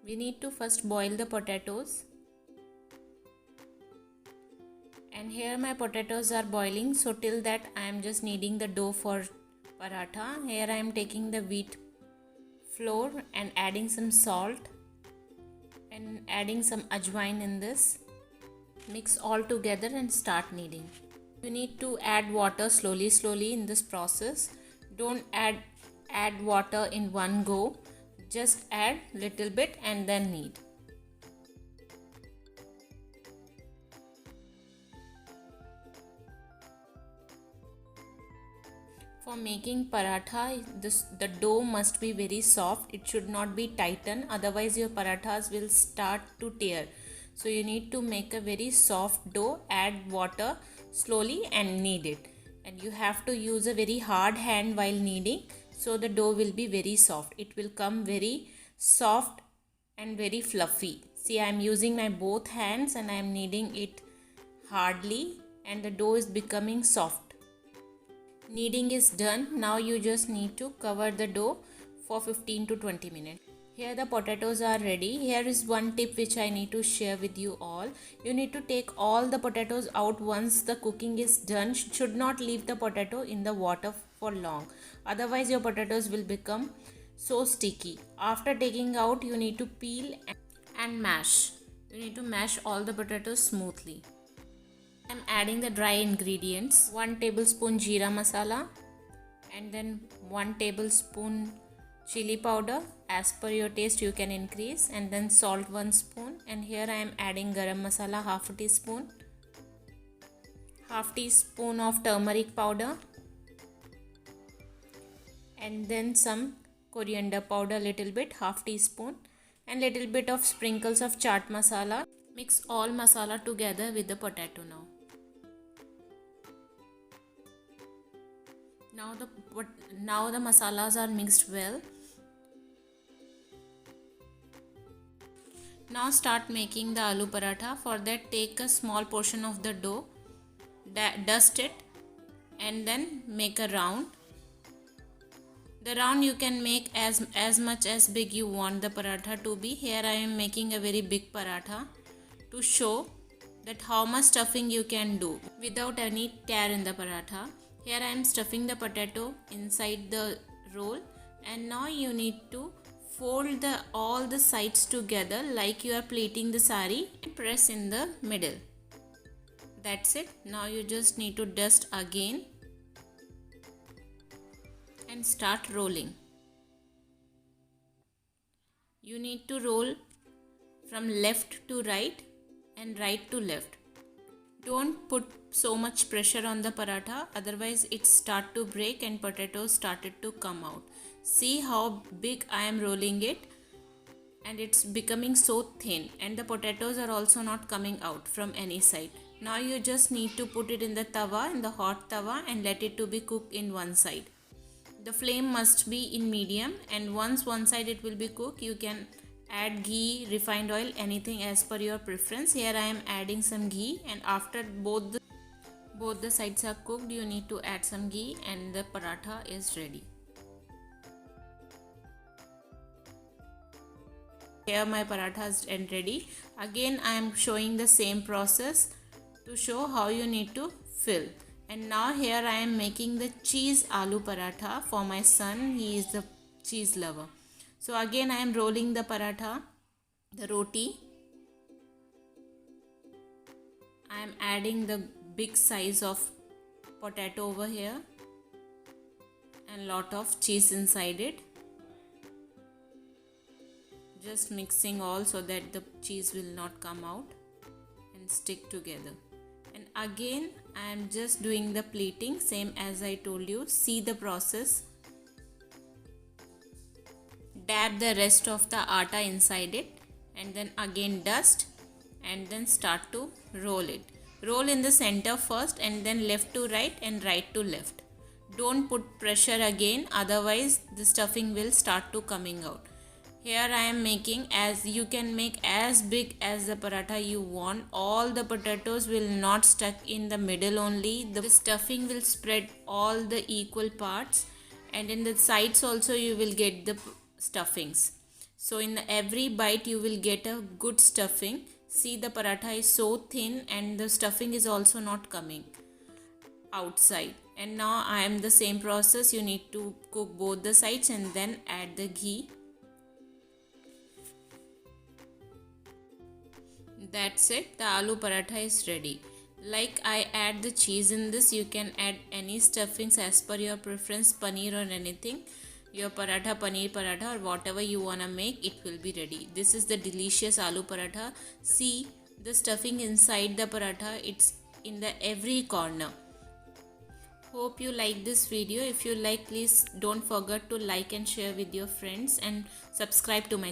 We need to first boil the potatoes. And here my potatoes are boiling, so till that I am just kneading the dough for paratha. Here I am taking the wheat flour and adding some salt and adding some ajwain in this. Mix all together and start kneading. You need to add water slowly in this process. Don't add water in one go. Just add little bit and then knead. For making paratha, the dough must be very soft. It should not be tightened, otherwise your parathas will start to tear. So you need to make a very soft dough, add water slowly and knead it. And you have to use a very hard hand while kneading, so the dough will be very soft. It will come very soft and very fluffy. See, I am using my both hands and I am kneading it hardly, and the dough is becoming soft. Kneading is done. Now you just need to cover the dough for 15 to 20 minutes. Here the potatoes are ready. Here is one tip which I need to share with you all. You need to take all the potatoes out once the cooking is done. Should not leave the potato in the water for long. Otherwise your potatoes will become so sticky. After taking out, you need to peel and mash. You need to mash all the potatoes smoothly. I'm adding the dry ingredients. 1 tablespoon jeera masala and then 1 tablespoon chili powder. As per your taste you can increase, and then salt 1 spoon, and here I am adding garam masala half a teaspoon, half teaspoon of turmeric powder, and then some coriander powder little bit, half teaspoon, and little bit of sprinkles of chaat masala. Mix all masala together with the potato now. Now the masalas are mixed well. Now start making the aloo paratha. For that, take a small portion of the dough, dust it, and then make a round. The round you can make as much as big you want the paratha to be. Here I am making a very big paratha to show that how much stuffing you can do without any tear in the paratha. Here I am stuffing the potato inside the roll, and now you need to fold all the sides together like you are pleating the sari and press in the middle. That's it. Now you just need to dust again and start rolling. You need to roll from left to right and right to left. Don't put so much pressure on the paratha, otherwise it start to break and potatoes started to come out. See how big I am rolling it, and it's becoming so thin, and the potatoes are also not coming out from any side. Now you just need to put it in the tawa, in the hot tawa, and let it to be cooked in one side. The flame must be in medium, and once one side it will be cooked, you can add ghee, refined oil, anything as per your preference. Here I am adding some ghee, and after both the sides are cooked, you need to add some ghee and the paratha is ready. Here my parathas are ready. Again I am showing the same process to show how you need to fill. And now here I am making the cheese aloo paratha for my son. He is the cheese lover. So again I am rolling the paratha, the roti. I am adding the big size of potato over here and lot of cheese inside it. Just mixing all so that the cheese will not come out and stick together. And again I am just doing the pleating, same as I told you. See the process. Dab the rest of the atta inside it, and then again dust, and then start to roll it. Roll in the center first, and then left to right and right to left. Don't put pressure again, otherwise the stuffing will start to coming out. Here I am making, as you can make as big as the paratha you want. All the potatoes will not stuck in the middle only. The stuffing will spread all the equal parts, and in the sides also you will get the stuffings. So in every bite you will get a good stuffing. See, the paratha is so thin and the stuffing is also not coming outside. And now I am the same process. You need to cook both the sides and then add the ghee. That's it, the aloo paratha is ready. Like I add the cheese in this, you can add any stuffings as per your preference, paneer or anything. Your paratha, paneer paratha or whatever you wanna make, it will be ready. This is the delicious aloo paratha. See the stuffing inside the paratha, it's in the every corner. Hope you like this video. If you like, please don't forget to like and share with your friends and subscribe to my channel.